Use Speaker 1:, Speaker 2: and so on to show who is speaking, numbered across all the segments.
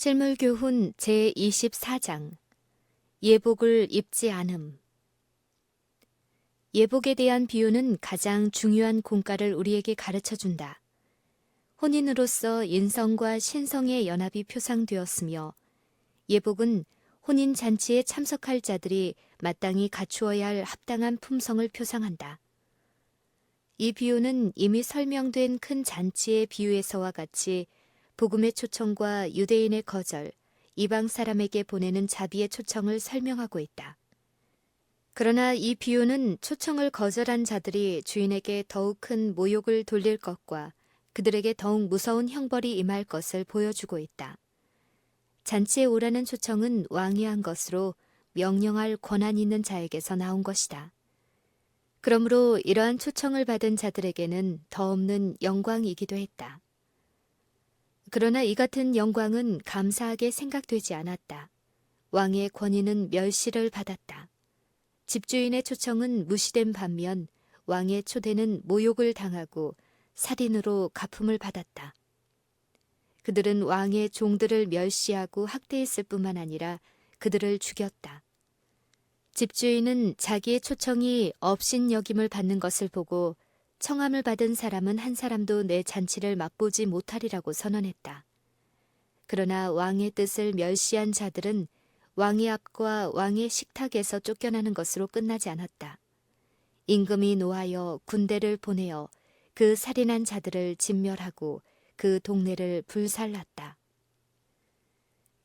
Speaker 1: 실물교훈 제24장 예복을 입지 않음. 예복에 대한 비유는 가장 중요한 공과를 우리에게 가르쳐준다. 혼인으로서 인성과 신성의 연합이 표상되었으며 예복은 혼인 잔치에 참석할 자들이 마땅히 갖추어야 할 합당한 품성을 표상한다. 이 비유는 이미 설명된 큰 잔치의 비유에서와 같이 복음의 초청과 유대인의 거절, 이방 사람에게 보내는 자비의 초청을 설명하고 있다. 그러나 이 비유는 초청을 거절한 자들이 주인에게 더욱 큰 모욕을 돌릴 것과 그들에게 더욱 무서운 형벌이 임할 것을 보여주고 있다. 잔치에 오라는 초청은 왕이 한 것으로 명령할 권한 있는 자에게서 나온 것이다. 그러므로 이러한 초청을 받은 자들에게는 더 없는 영광이기도 했다. 그러나 이 같은 영광은 감사하게 생각되지 않았다. 왕의 권위는 멸시를 받았다. 집주인의 초청은 무시된 반면 왕의 초대는 모욕을 당하고 살인으로 갚음을 받았다. 그들은 왕의 종들을 멸시하고 학대했을 뿐만 아니라 그들을 죽였다. 집주인은 자기의 초청이 업신여김을 받는 것을 보고 청함을 받은 사람은 한 사람도 내 잔치를 맛보지 못하리라고 선언했다. 그러나 왕의 뜻을 멸시한 자들은 왕의 앞과 왕의 식탁에서 쫓겨나는 것으로 끝나지 않았다. 임금이 노하여 군대를 보내어 그 살인한 자들을 진멸하고 그 동네를 불살랐다.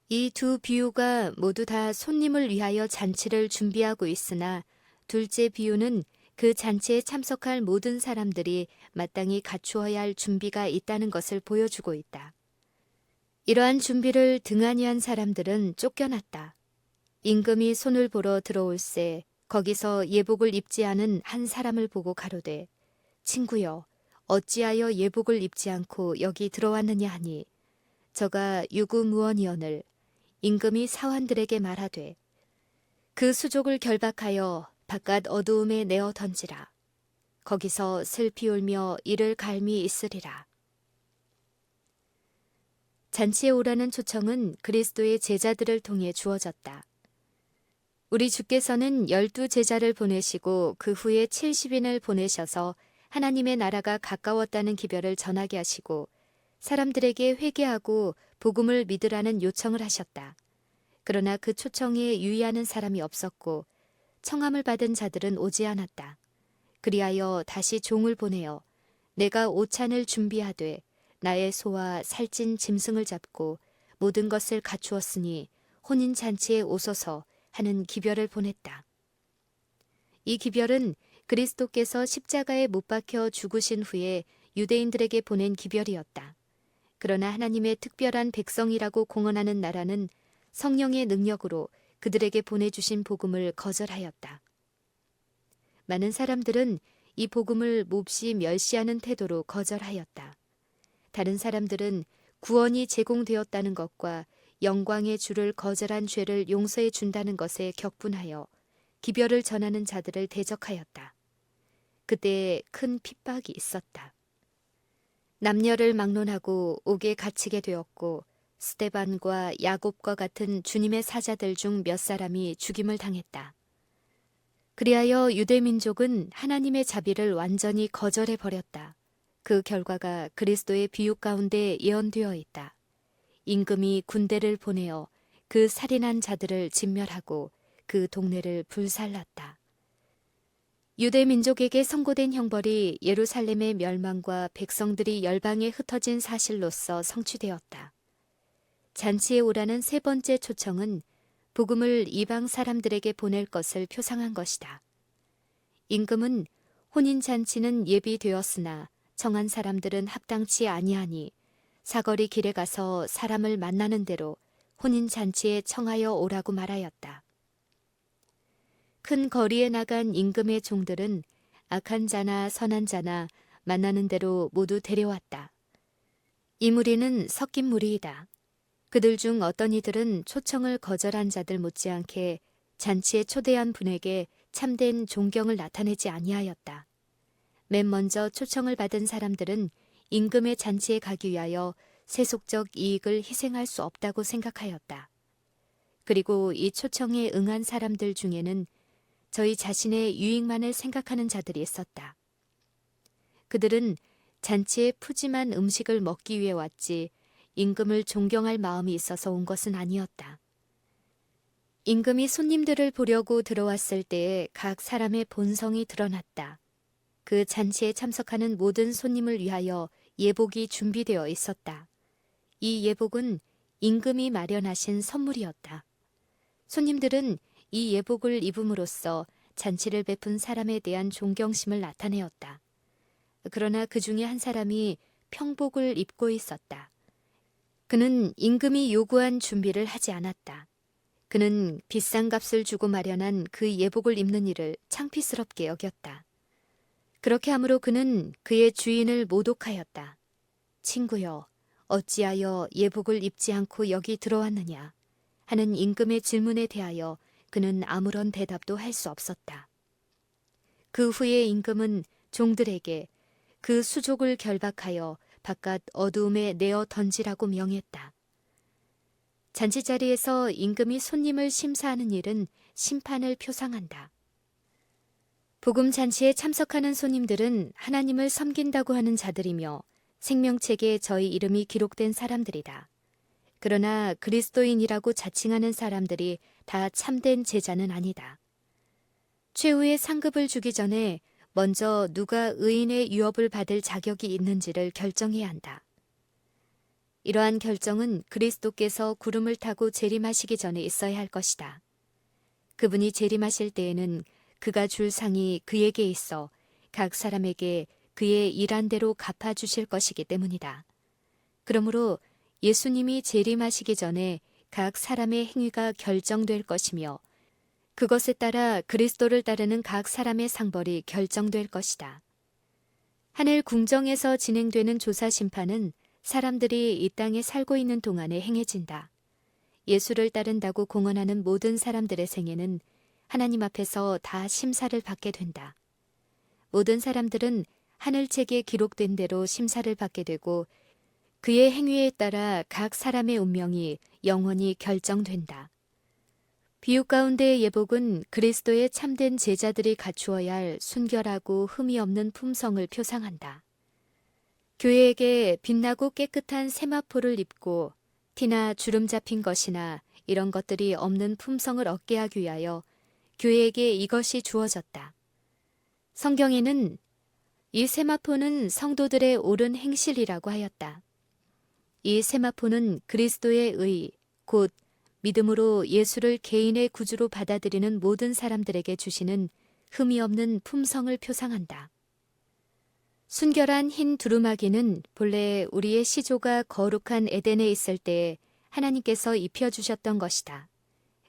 Speaker 1: 이 두 비유가 모두 다 손님을 위하여 잔치를 준비하고 있으나 둘째 비유는 그 잔치에 참석할 모든 사람들이 마땅히 갖추어야 할 준비가 있다는 것을 보여주고 있다. 이러한 준비를 등한히 한 사람들은 쫓겨났다. 임금이 손을 보러 들어올새 거기서 예복을 입지 않은 한 사람을 보고 가로되 친구여 어찌하여 예복을 입지 않고 여기 들어왔느냐 하니 저가 유구무원이언을 임금이 사환들에게 말하되 그 수족을 결박하여 바깥 어두움에 내어 던지라. 거기서 슬피 울며 이를 갈미 있으리라. 잔치에 오라는 초청은 그리스도의 제자들을 통해 주어졌다. 우리 주께서는 12제자를 보내시고 그 후에 70인을 보내셔서 하나님의 나라가 가까웠다는 기별을 전하게 하시고 사람들에게 회개하고 복음을 믿으라는 요청을 하셨다. 그러나 그 초청에 유의하는 사람이 없었고 청함을 받은 자들은 오지 않았다. 그리하여 다시 종을 보내어 내가 오찬을 준비하되 나의 소와 살찐 짐승을 잡고 모든 것을 갖추었으니 혼인잔치에 오소서 하는 기별을 보냈다. 이 기별은 그리스도께서 십자가에 못 박혀 죽으신 후에 유대인들에게 보낸 기별이었다. 그러나 하나님의 특별한 백성이라고 공언하는 나라는 성령의 능력으로 그들에게 보내주신 복음을 거절하였다. 많은 사람들은 이 복음을 몹시 멸시하는 태도로 거절하였다. 다른 사람들은 구원이 제공되었다는 것과 영광의 주를 거절한 죄를 용서해 준다는 것에 격분하여 기별을 전하는 자들을 대적하였다. 그때에 큰 핍박이 있었다. 남녀를 막론하고 옥에 갇히게 되었고 스데반과 야곱과 같은 주님의 사자들 중 몇 사람이 죽임을 당했다. 그리하여 유대민족은 하나님의 자비를 완전히 거절해버렸다. 그 결과가 그리스도의 비유 가운데 예언되어 있다. 임금이 군대를 보내어 그 살인한 자들을 진멸하고 그 동네를 불살랐다. 유대민족에게 선고된 형벌이 예루살렘의 멸망과 백성들이 열방에 흩어진 사실로서 성취되었다. 잔치에 오라는 세 번째 초청은 복음을 이방 사람들에게 보낼 것을 표상한 것이다. 임금은 혼인잔치는 예비되었으나 정한 사람들은 합당치 아니하니 사거리 길에 가서 사람을 만나는 대로 혼인잔치에 청하여 오라고 말하였다. 큰 거리에 나간 임금의 종들은 악한 자나 선한 자나 만나는 대로 모두 데려왔다. 이 무리는 섞인 무리이다. 그들 중 어떤 이들은 초청을 거절한 자들 못지않게 잔치에 초대한 분에게 참된 존경을 나타내지 아니하였다. 맨 먼저 초청을 받은 사람들은 임금의 잔치에 가기 위하여 세속적 이익을 희생할 수 없다고 생각하였다. 그리고 이 초청에 응한 사람들 중에는 저희 자신의 유익만을 생각하는 자들이 있었다. 그들은 잔치에 푸짐한 음식을 먹기 위해 왔지 임금을 존경할 마음이 있어서 온 것은 아니었다. 임금이 손님들을 보려고 들어왔을 때에 각 사람의 본성이 드러났다. 그 잔치에 참석하는 모든 손님을 위하여 예복이 준비되어 있었다. 이 예복은 임금이 마련하신 선물이었다. 손님들은 이 예복을 입음으로써 잔치를 베푼 사람에 대한 존경심을 나타내었다. 그러나 그 중에 한 사람이 평복을 입고 있었다. 그는 임금이 요구한 준비를 하지 않았다. 그는 비싼 값을 주고 마련한 그 예복을 입는 일을 창피스럽게 여겼다. 그렇게 함으로 그는 그의 주인을 모독하였다. 친구여, 어찌하여 예복을 입지 않고 여기 들어왔느냐? 하는 임금의 질문에 대하여 그는 아무런 대답도 할 수 없었다. 그 후에 임금은 종들에게 그 수족을 결박하여 바깥 어두움에 내어 던지라고 명했다. 잔치자리에서 임금이 손님을 심사하는 일은 심판을 표상한다. 복음 잔치에 참석하는 손님들은 하나님을 섬긴다고 하는 자들이며 생명책에 저희 이름이 기록된 사람들이다. 그러나 그리스도인이라고 자칭하는 사람들이 다 참된 제자는 아니다. 최후의 상급을 주기 전에 먼저 누가 의인의 유업을 받을 자격이 있는지를 결정해야 한다. 이러한 결정은 그리스도께서 구름을 타고 재림하시기 전에 있어야 할 것이다. 그분이 재림하실 때에는 그가 줄 상이 그에게 있어 각 사람에게 그의 일한 대로 갚아주실 것이기 때문이다. 그러므로 예수님이 재림하시기 전에 각 사람의 행위가 결정될 것이며 그것에 따라 그리스도를 따르는 각 사람의 상벌이 결정될 것이다. 하늘 궁정에서 진행되는 조사 심판은 사람들이 이 땅에 살고 있는 동안에 행해진다. 예수를 따른다고 공언하는 모든 사람들의 생애는 하나님 앞에서 다 심사를 받게 된다. 모든 사람들은 하늘책에 기록된 대로 심사를 받게 되고 그의 행위에 따라 각 사람의 운명이 영원히 결정된다. 비유 가운데의 예복은 그리스도의 참된 제자들이 갖추어야 할 순결하고 흠이 없는 품성을 표상한다. 교회에게 빛나고 깨끗한 세마포를 입고 티나 주름 잡힌 것이나 이런 것들이 없는 품성을 얻게 하기 위하여 교회에게 이것이 주어졌다. 성경에는 이 세마포는 성도들의 옳은 행실이라고 하였다. 이 세마포는 그리스도의 의, 곧 믿음으로 예수를 개인의 구주로 받아들이는 모든 사람들에게 주시는 흠이 없는 품성을 표상한다. 순결한 흰 두루마기는 본래 우리의 시조가 거룩한 에덴에 있을 때에 하나님께서 입혀주셨던 것이다.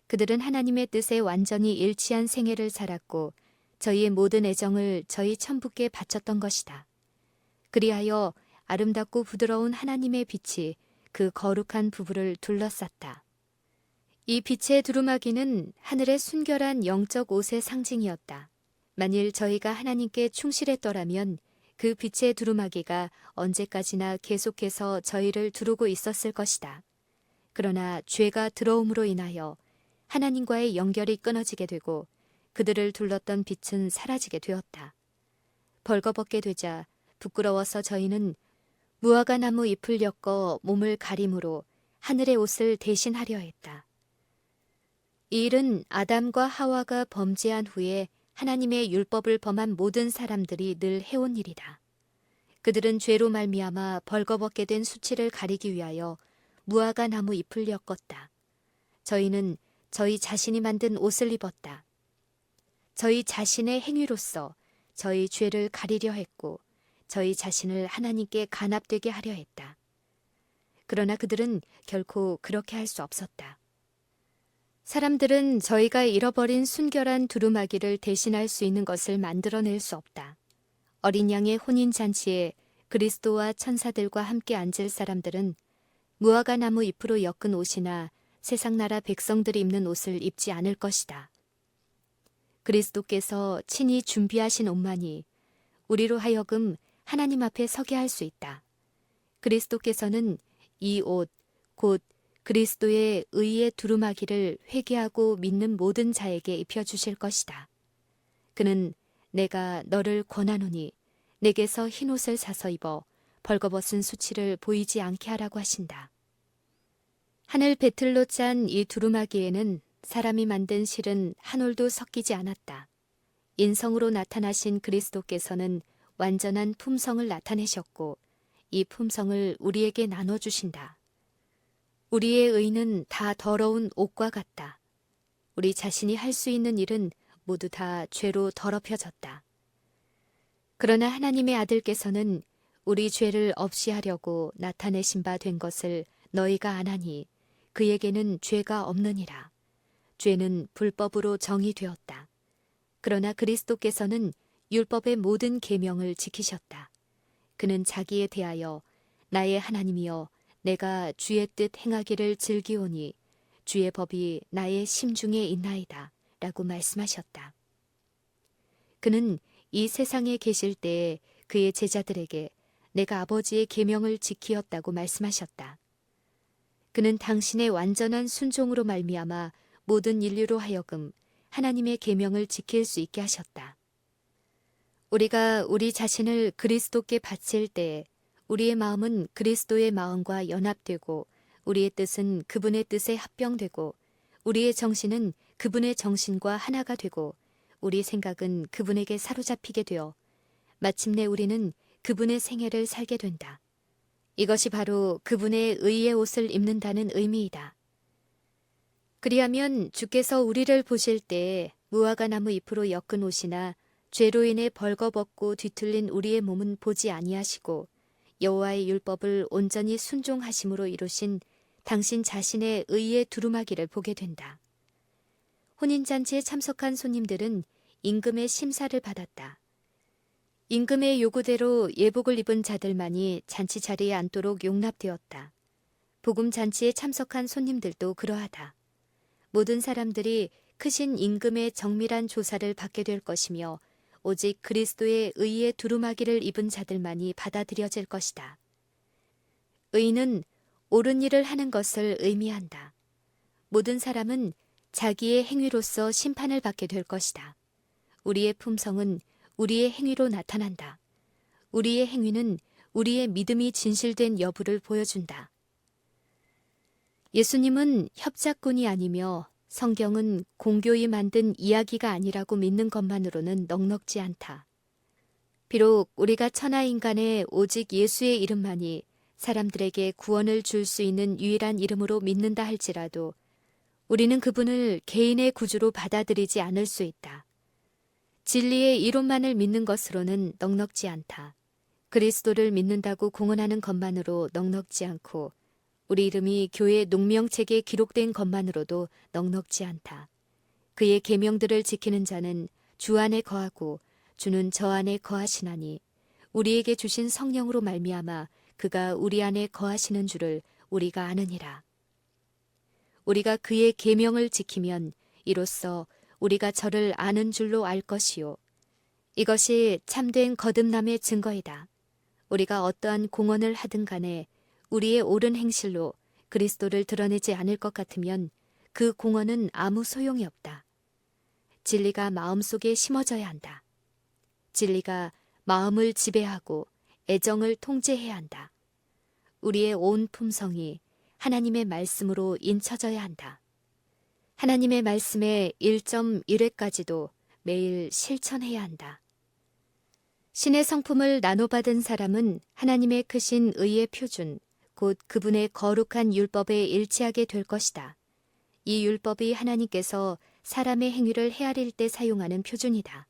Speaker 1: 그들은 하나님의 뜻에 완전히 일치한 생애를 살았고 저희의 모든 애정을 저희 천부께 바쳤던 것이다. 그리하여 아름답고 부드러운 하나님의 빛이 그 거룩한 부부를 둘러쌌다. 이 빛의 두루마기는 하늘의 순결한 영적 옷의 상징이었다. 만일 저희가 하나님께 충실했더라면 그 빛의 두루마기가 언제까지나 계속해서 저희를 두르고 있었을 것이다. 그러나 죄가 들어옴으로 인하여 하나님과의 연결이 끊어지게 되고 그들을 둘렀던 빛은 사라지게 되었다. 벌거벗게 되자 부끄러워서 저희는 무화과 나무 잎을 엮어 몸을 가림으로 하늘의 옷을 대신하려 했다. 이 일은 아담과 하와가 범죄한 후에 하나님의 율법을 범한 모든 사람들이 늘 해온 일이다. 그들은 죄로 말미암아 벌거벗게 된 수치를 가리기 위하여 무화과 나무 잎을 엮었다. 저희는 저희 자신이 만든 옷을 입었다. 저희 자신의 행위로서 저희 죄를 가리려 했고 저희 자신을 하나님께 간합되게 하려 했다. 그러나 그들은 결코 그렇게 할 수 없었다. 사람들은 저희가 잃어버린 순결한 두루마기를 대신할 수 있는 것을 만들어낼 수 없다. 어린 양의 혼인잔치에 그리스도와 천사들과 함께 앉을 사람들은 무화과 나무 잎으로 엮은 옷이나 세상 나라 백성들이 입는 옷을 입지 않을 것이다. 그리스도께서 친히 준비하신 옷만이 우리로 하여금 하나님 앞에 서게 할 수 있다. 그리스도께서는 이 옷, 곧 그리스도의 의의 두루마기를 회개하고 믿는 모든 자에게 입혀주실 것이다. 그는 내가 너를 권하노니 내게서 흰 옷을 사서 입어 벌거벗은 수치를 보이지 않게 하라고 하신다. 하늘 배틀로 짠 이 두루마기에는 사람이 만든 실은 한 올도 섞이지 않았다. 인성으로 나타나신 그리스도께서는 완전한 품성을 나타내셨고 이 품성을 우리에게 나눠주신다. 우리의 의는 다 더러운 옷과 같다. 우리 자신이 할 수 있는 일은 모두 다 죄로 더럽혀졌다. 그러나 하나님의 아들께서는 우리 죄를 없이 하려고 나타내신 바 된 것을 너희가 아나니 그에게는 죄가 없느니라. 죄는 불법으로 정의되었다. 그러나 그리스도께서는 율법의 모든 계명을 지키셨다. 그는 자기에 대하여 나의 하나님이여 내가 주의 뜻 행하기를 즐기오니 주의 법이 나의 심중에 있나이다 라고 말씀하셨다. 그는 이 세상에 계실 때에 그의 제자들에게 내가 아버지의 계명을 지키었다고 말씀하셨다. 그는 당신의 완전한 순종으로 말미암아 모든 인류로 하여금 하나님의 계명을 지킬 수 있게 하셨다. 우리가 우리 자신을 그리스도께 바칠 때에 우리의 마음은 그리스도의 마음과 연합되고 우리의 뜻은 그분의 뜻에 합병되고 우리의 정신은 그분의 정신과 하나가 되고 우리 생각은 그분에게 사로잡히게 되어 마침내 우리는 그분의 생애를 살게 된다. 이것이 바로 그분의 의의 옷을 입는다는 의미이다. 그리하면 주께서 우리를 보실 때에 무화과 나무 잎으로 엮은 옷이나 죄로 인해 벌거벗고 뒤틀린 우리의 몸은 보지 아니하시고 여호와의 율법을 온전히 순종하심으로 이루신 당신 자신의 의의 두루마기를 보게 된다. 혼인잔치에 참석한 손님들은 임금의 심사를 받았다. 임금의 요구대로 예복을 입은 자들만이 잔치 자리에 앉도록 용납되었다. 복음 잔치에 참석한 손님들도 그러하다. 모든 사람들이 크신 임금의 정밀한 조사를 받게 될 것이며 오직 그리스도의 의의 두루마기를 입은 자들만이 받아들여질 것이다. 의는 옳은 일을 하는 것을 의미한다. 모든 사람은 자기의 행위로서 심판을 받게 될 것이다. 우리의 품성은 우리의 행위로 나타난다. 우리의 행위는 우리의 믿음이 진실된 여부를 보여준다. 예수님은 협작꾼이 아니며 성경은 공교히 만든 이야기가 아니라고 믿는 것만으로는 넉넉지 않다. 비록 우리가 천하인간의 오직 예수의 이름만이 사람들에게 구원을 줄 수 있는 유일한 이름으로 믿는다 할지라도 우리는 그분을 개인의 구주로 받아들이지 않을 수 있다. 진리의 이론만을 믿는 것으로는 넉넉지 않다. 그리스도를 믿는다고 공언하는 것만으로 넉넉지 않고 우리 이름이 교회 농명책에 기록된 것만으로도 넉넉지 않다. 그의 계명들을 지키는 자는 주 안에 거하고 주는 저 안에 거하시나니 우리에게 주신 성령으로 말미암아 그가 우리 안에 거하시는 줄을 우리가 아느니라. 우리가 그의 계명을 지키면 이로써 우리가 저를 아는 줄로 알 것이요. 이것이 참된 거듭남의 증거이다. 우리가 어떠한 공언을 하든 간에 우리의 옳은 행실로 그리스도를 드러내지 않을 것 같으면 그 공언은 아무 소용이 없다. 진리가 마음속에 심어져야 한다. 진리가 마음을 지배하고 애정을 통제해야 한다. 우리의 온 품성이 하나님의 말씀으로 인쳐져야 한다. 하나님의 말씀의 1.1회까지도 매일 실천해야 한다. 신의 성품을 나눠받은 사람은 하나님의 크신 의의 표준, 곧 그분의 거룩한 율법에 일치하게 될 것이다. 이 율법이 하나님께서 사람의 행위를 헤아릴 때 사용하는 표준이다.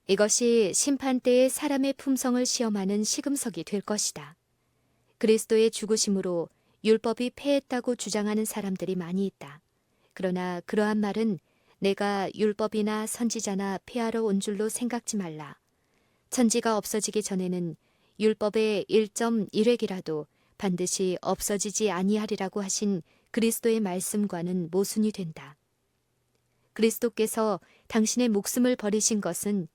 Speaker 1: 이것이 심판 때에 사람의 품성을 시험하는 시금석이 될 것이다. 그리스도의 죽으심으로 율법이 패했다고 주장하는 사람들이 많이 있다. 그러나 그러한 말은 내가 율법이나 선지자나 패하러 온 줄로 생각지 말라. 천지가 없어지기 전에는 율법의 1.1획이라도 반드시 없어지지 아니하리라고 하신 그리스도의 말씀과는 모순이 된다. 그리스도께서 당신의 목숨을 버리신 것은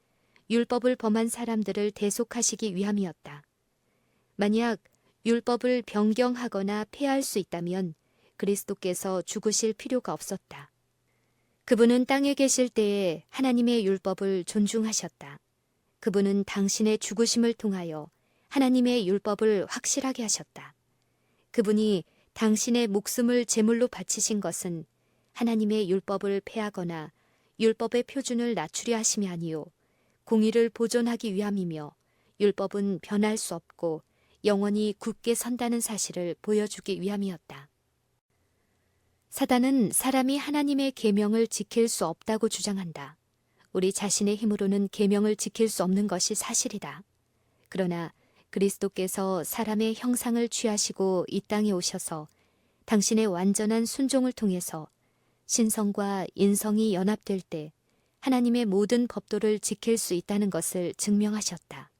Speaker 1: 율법을 범한 사람들을 대속하시기 위함이었다. 만약 율법을 변경하거나 폐할 수 있다면 그리스도께서 죽으실 필요가 없었다. 그분은 땅에 계실 때에 하나님의 율법을 존중하셨다. 그분은 당신의 죽으심을 통하여 하나님의 율법을 확실하게 하셨다. 그분이 당신의 목숨을 제물로 바치신 것은 하나님의 율법을 폐하거나 율법의 표준을 낮추려 하심이 아니요 공의를 보존하기 위함이며 율법은 변할 수 없고 영원히 굳게 선다는 사실을 보여주기 위함이었다. 사단은 사람이 하나님의 계명을 지킬 수 없다고 주장한다. 우리 자신의 힘으로는 계명을 지킬 수 없는 것이 사실이다. 그러나 그리스도께서 사람의 형상을 취하시고 이 땅에 오셔서 당신의 완전한 순종을 통해서 신성과 인성이 연합될 때 하나님의 모든 법도를 지킬 수 있다는 것을 증명하셨다.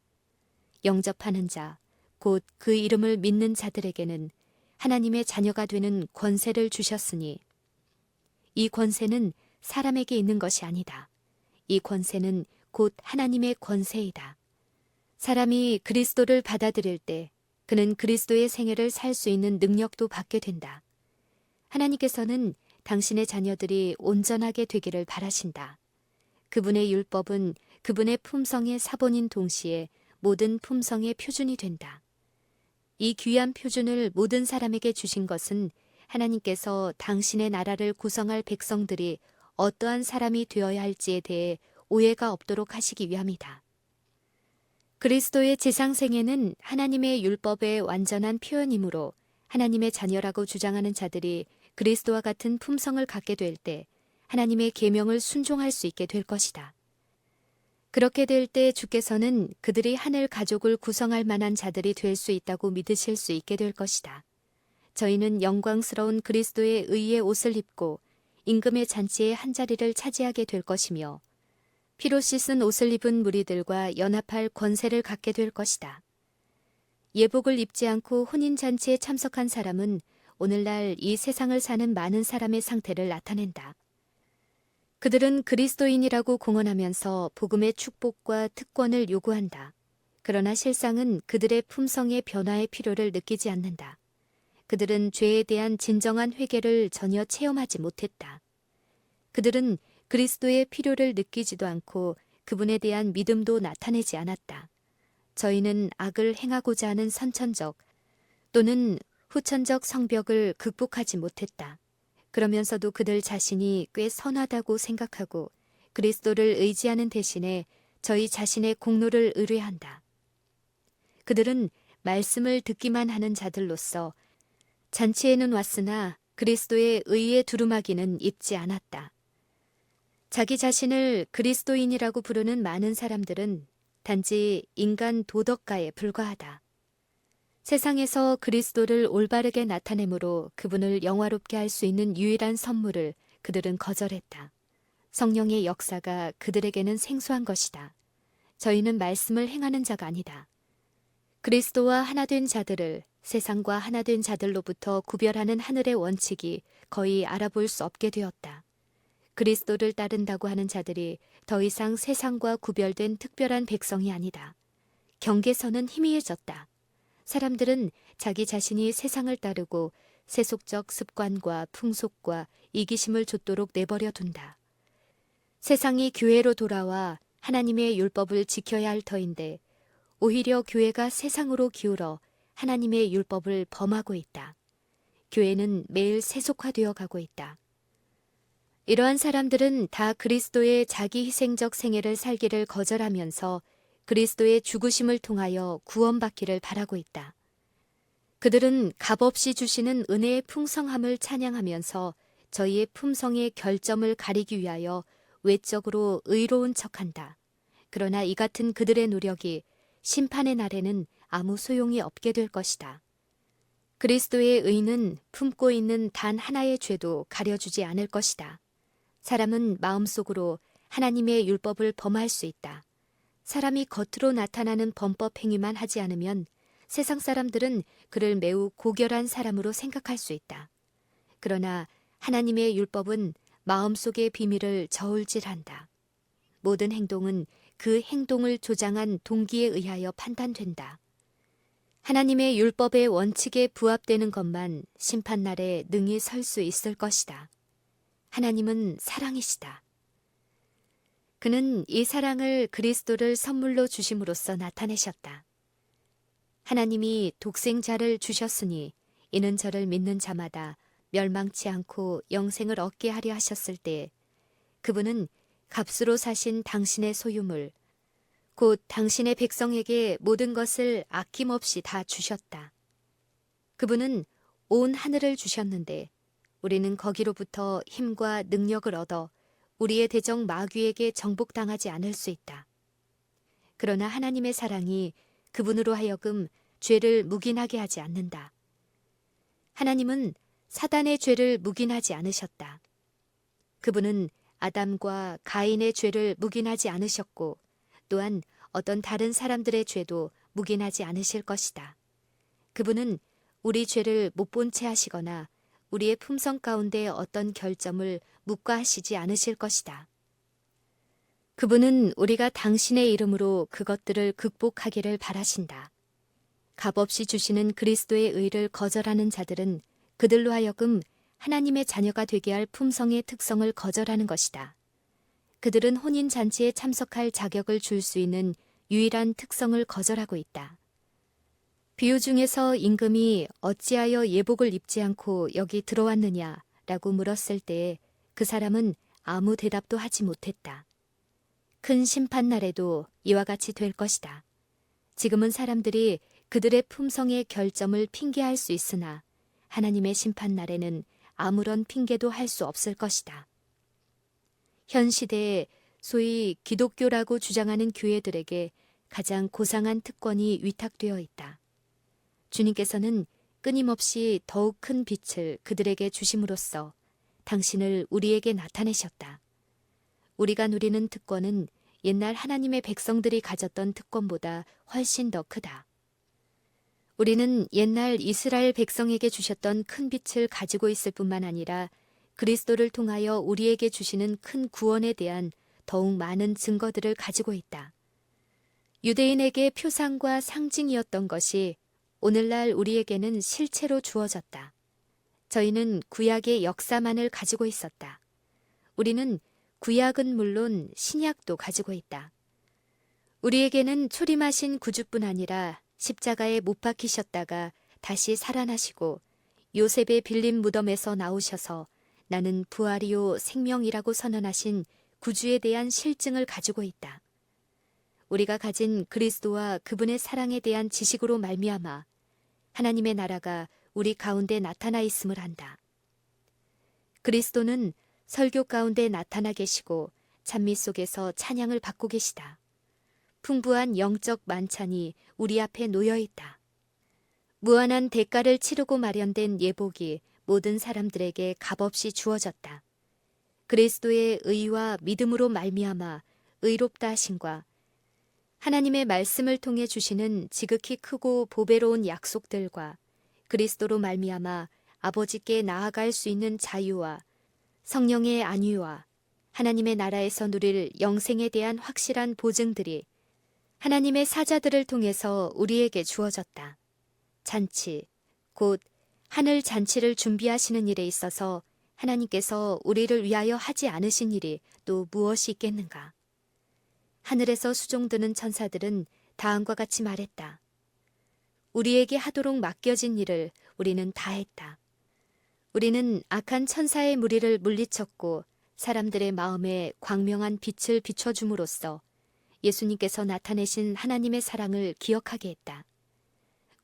Speaker 1: 영접하는 자, 곧 그 이름을 믿는 자들에게는 하나님의 자녀가 되는 권세를 주셨으니 이 권세는 사람에게 있는 것이 아니다. 이 권세는 곧 하나님의 권세이다. 사람이 그리스도를 받아들일 때 그는 그리스도의 생애를 살 수 있는 능력도 받게 된다. 하나님께서는 당신의 자녀들이 온전하게 되기를 바라신다. 그분의 율법은 그분의 품성의 사본인 동시에 모든 품성의 표준이 된다. 이 귀한 표준을 모든 사람에게 주신 것은 하나님께서 당신의 나라를 구성할 백성들이 어떠한 사람이 되어야 할지에 대해 오해가 없도록 하시기 위함이다. 그리스도의 지상생애는 하나님의 율법의 완전한 표현이므로 하나님의 자녀라고 주장하는 자들이 그리스도와 같은 품성을 갖게 될 때 하나님의 계명을 순종할 수 있게 될 것이다. 그렇게 될 때 주께서는 그들이 하늘 가족을 구성할 만한 자들이 될 수 있다고 믿으실 수 있게 될 것이다. 저희는 영광스러운 그리스도의 의의 옷을 입고 임금의 잔치의 한자리를 차지하게 될 것이며 피로 씻은 옷을 입은 무리들과 연합할 권세를 갖게 될 것이다. 예복을 입지 않고 혼인잔치에 참석한 사람은 오늘날 이 세상을 사는 많은 사람의 상태를 나타낸다. 그들은 그리스도인이라고 공언하면서 복음의 축복과 특권을 요구한다. 그러나 실상은 그들의 품성의 변화의 필요를 느끼지 않는다. 그들은 죄에 대한 진정한 회개를 전혀 체험하지 못했다. 그들은 그리스도의 필요를 느끼지도 않고 그분에 대한 믿음도 나타내지 않았다. 저희는 악을 행하고자 하는 선천적 또는 후천적 성벽을 극복하지 못했다. 그러면서도 그들 자신이 꽤 선하다고 생각하고 그리스도를 의지하는 대신에 저희 자신의 공로를 의뢰한다. 그들은 말씀을 듣기만 하는 자들로서 잔치에는 왔으나 그리스도의 의의 두루마기는 입지 않았다. 자기 자신을 그리스도인이라고 부르는 많은 사람들은 단지 인간 도덕가에 불과하다. 세상에서 그리스도를 올바르게 나타내므로 그분을 영화롭게 할 수 있는 유일한 선물을 그들은 거절했다. 성령의 역사가 그들에게는 생소한 것이다. 저희는 말씀을 행하는 자가 아니다. 그리스도와 하나 된 자들을 세상과 하나 된 자들로부터 구별하는 하늘의 원칙이 거의 알아볼 수 없게 되었다. 그리스도를 따른다고 하는 자들이 더 이상 세상과 구별된 특별한 백성이 아니다. 경계선은 희미해졌다. 사람들은 자기 자신이 세상을 따르고 세속적 습관과 풍속과 이기심을 좇도록 내버려 둔다. 세상이 교회로 돌아와 하나님의 율법을 지켜야 할 터인데 오히려 교회가 세상으로 기울어 하나님의 율법을 범하고 있다. 교회는 매일 세속화되어 가고 있다. 이러한 사람들은 다 그리스도의 자기 희생적 생애를 살기를 거절하면서 그리스도의 죽으심을 통하여 구원받기를 바라고 있다. 그들은 값없이 주시는 은혜의 풍성함을 찬양하면서 저희의 품성의 결점을 가리기 위하여 외적으로 의로운 척한다. 그러나 이 같은 그들의 노력이 심판의 날에는 아무 소용이 없게 될 것이다. 그리스도의 의는 품고 있는 단 하나의 죄도 가려주지 않을 것이다. 사람은 마음속으로 하나님의 율법을 범할 수 있다. 사람이 겉으로 나타나는 범법 행위만 하지 않으면 세상 사람들은 그를 매우 고결한 사람으로 생각할 수 있다. 그러나 하나님의 율법은 마음속의 비밀을 저울질한다. 모든 행동은 그 행동을 조장한 동기에 의하여 판단된다. 하나님의 율법의 원칙에 부합되는 것만 심판날에 능히 설 수 있을 것이다. 하나님은 사랑이시다. 그는 이 사랑을 그리스도를 선물로 주심으로써 나타내셨다. 하나님이 독생자를 주셨으니 이는 저를 믿는 자마다 멸망치 않고 영생을 얻게 하려 하셨을 때 그분은 값으로 사신 당신의 소유물, 곧 당신의 백성에게 모든 것을 아낌없이 다 주셨다. 그분은 온 하늘을 주셨는데 우리는 거기로부터 힘과 능력을 얻어 우리의 대적 마귀에게 정복당하지 않을 수 있다. 그러나 하나님의 사랑이 그분으로 하여금 죄를 묵인하게 하지 않는다. 하나님은 사단의 죄를 묵인하지 않으셨다. 그분은 아담과 가인의 죄를 묵인하지 않으셨고 또한 어떤 다른 사람들의 죄도 묵인하지 않으실 것이다. 그분은 우리 죄를 못 본 채 하시거나 우리의 품성 가운데 어떤 결점을 묵과하시지 않으실 것이다. 그분은 우리가 당신의 이름으로 그것들을 극복하기를 바라신다. 값없이 주시는 그리스도의 의를 거절하는 자들은 그들로 하여금 하나님의 자녀가 되게 할 품성의 특성을 거절하는 것이다. 그들은 혼인잔치에 참석할 자격을 줄 수 있는 유일한 특성을 거절하고 있다. 비유 중에서 임금이 어찌하여 예복을 입지 않고 여기 들어왔느냐 라고 물었을 때에 그 사람은 아무 대답도 하지 못했다. 큰 심판날에도 이와 같이 될 것이다. 지금은 사람들이 그들의 품성의 결점을 핑계할 수 있으나 하나님의 심판날에는 아무런 핑계도 할 수 없을 것이다. 현 시대에 소위 기독교라고 주장하는 교회들에게 가장 고상한 특권이 위탁되어 있다. 주님께서는 끊임없이 더욱 큰 빛을 그들에게 주심으로써 당신을 우리에게 나타내셨다. 우리가 누리는 특권은 옛날 하나님의 백성들이 가졌던 특권보다 훨씬 더 크다. 우리는 옛날 이스라엘 백성에게 주셨던 큰 빛을 가지고 있을 뿐만 아니라 그리스도를 통하여 우리에게 주시는 큰 구원에 대한 더욱 많은 증거들을 가지고 있다. 유대인에게 표상과 상징이었던 것이 오늘날 우리에게는 실체로 주어졌다. 저희는 구약의 역사만을 가지고 있었다. 우리는 구약은 물론 신약도 가지고 있다. 우리에게는 초림하신 구주뿐 아니라 십자가에 못 박히셨다가 다시 살아나시고 요셉의 빌린 무덤에서 나오셔서 나는 부활이요 생명이라고 선언하신 구주에 대한 실증을 가지고 있다. 우리가 가진 그리스도와 그분의 사랑에 대한 지식으로 말미암아 하나님의 나라가 우리 가운데 나타나 있음을 안다. 그리스도는 설교 가운데 나타나 계시고 찬미 속에서 찬양을 받고 계시다. 풍부한 영적 만찬이 우리 앞에 놓여 있다. 무한한 대가를 치르고 마련된 예복이 모든 사람들에게 값없이 주어졌다. 그리스도의 의와 믿음으로 말미암아 의롭다 하심과 하나님의 말씀을 통해 주시는 지극히 크고 보배로운 약속들과 그리스도로 말미암아 아버지께 나아갈 수 있는 자유와 성령의 안위와 하나님의 나라에서 누릴 영생에 대한 확실한 보증들이 하나님의 사자들을 통해서 우리에게 주어졌다. 잔치, 곧 하늘 잔치를 준비하시는 일에 있어서 하나님께서 우리를 위하여 하지 않으신 일이 또 무엇이 있겠는가? 하늘에서 수종드는 천사들은 다음과 같이 말했다. 우리에게 하도록 맡겨진 일을 우리는 다 했다. 우리는 악한 천사의 무리를 물리쳤고 사람들의 마음에 광명한 빛을 비춰줌으로써 예수님께서 나타내신 하나님의 사랑을 기억하게 했다.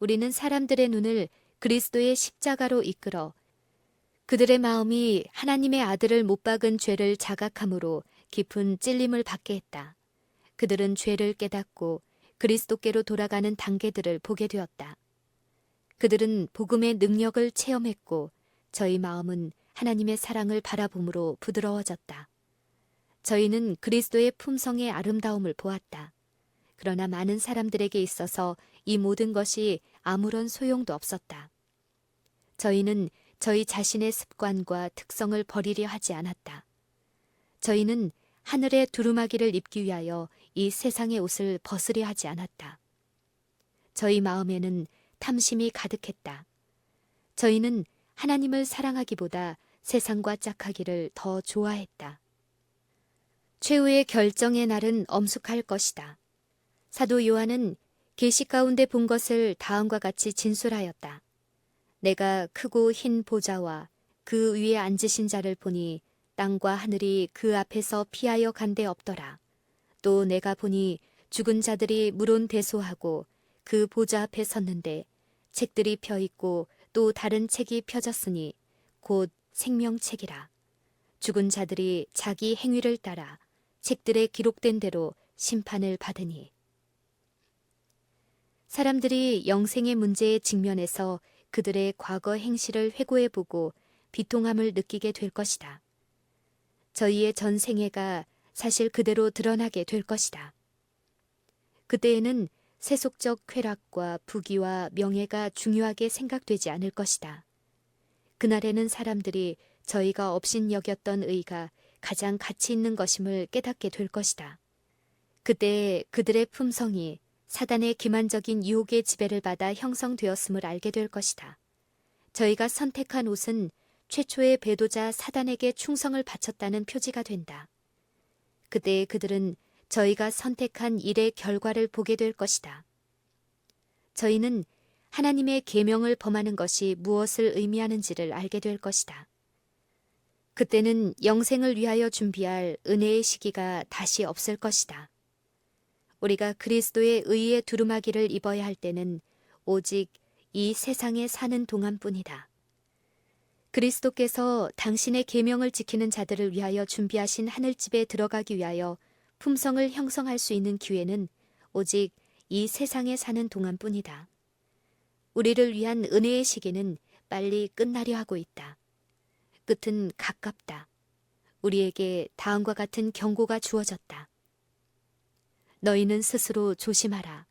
Speaker 1: 우리는 사람들의 눈을 그리스도의 십자가로 이끌어 그들의 마음이 하나님의 아들을 못 박은 죄를 자각함으로 깊은 찔림을 받게 했다. 그들은 죄를 깨닫고 그리스도께로 돌아가는 단계들을 보게 되었다. 그들은 복음의 능력을 체험했고 저희 마음은 하나님의 사랑을 바라봄으로 부드러워졌다. 저희는 그리스도의 품성의 아름다움을 보았다. 그러나 많은 사람들에게 있어서 이 모든 것이 아무런 소용도 없었다. 저희는 저희 자신의 습관과 특성을 버리려 하지 않았다. 저희는 하늘의 두루마기를 입기 위하여 이 세상의 옷을 벗으려 하지 않았다. 저희 마음에는 탐심이 가득했다. 저희는 하나님을 사랑하기보다 세상과 짝하기를 더 좋아했다. 최후의 결정의 날은 엄숙할 것이다. 사도 요한은 계시 가운데 본 것을 다음과 같이 진술하였다. 내가 크고 흰 보좌와 그 위에 앉으신 자를 보니 땅과 하늘이 그 앞에서 피하여 간데 없더라. 또 내가 보니 죽은 자들이 물온대소하고 그 보좌 앞에 섰는데 책들이 펴 있고 또 다른 책이 펴졌으니 곧 생명책이라. 죽은 자들이 자기 행위를 따라 책들에 기록된 대로 심판을 받으니. 사람들이 영생의 문제에 직면해서 그들의 과거 행실을 회고해보고 비통함을 느끼게 될 것이다. 저희의 전 생애가 사실 그대로 드러나게 될 것이다. 그때에는 세속적 쾌락과 부귀와 명예가 중요하게 생각되지 않을 것이다. 그날에는 사람들이 저희가 업신여겼던 의가 가장 가치 있는 것임을 깨닫게 될 것이다. 그때 그들의 품성이 사단의 기만적인 유혹의 지배를 받아 형성되었음을 알게 될 것이다. 저희가 선택한 옷은 최초의 배도자 사단에게 충성을 바쳤다는 표지가 된다. 그때 그들은 저희가 선택한 일의 결과를 보게 될 것이다. 저희는 하나님의 계명을 범하는 것이 무엇을 의미하는지를 알게 될 것이다. 그때는 영생을 위하여 준비할 은혜의 시기가 다시 없을 것이다. 우리가 그리스도의 의의 두루마기를 입어야 할 때는 오직 이 세상에 사는 동안뿐이다. 그리스도께서 당신의 계명을 지키는 자들을 위하여 준비하신 하늘집에 들어가기 위하여 품성을 형성할 수 있는 기회는 오직 이 세상에 사는 동안뿐이다. 우리를 위한 은혜의 시기는 빨리 끝나려 하고 있다. 끝은 가깝다. 우리에게 다음과 같은 경고가 주어졌다. 너희는 스스로 조심하라.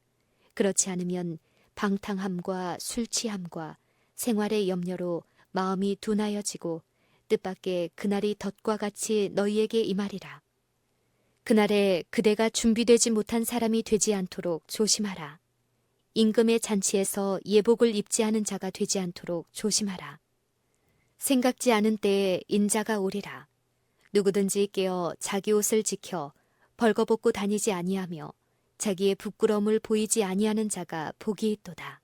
Speaker 1: 그렇지 않으면 방탕함과 술 취함과 생활의 염려로 마음이 둔하여지고 뜻밖의 그날이 덫과 같이 너희에게 임하리라. 그날에 그대가 준비되지 못한 사람이 되지 않도록 조심하라. 임금의 잔치에서 예복을 입지 않은 자가 되지 않도록 조심하라. 생각지 않은 때에 인자가 오리라. 누구든지 깨어 자기 옷을 지켜 벌거벗고 다니지 아니하며 자기의 부끄러움을 보이지 아니하는 자가 복이 있도다.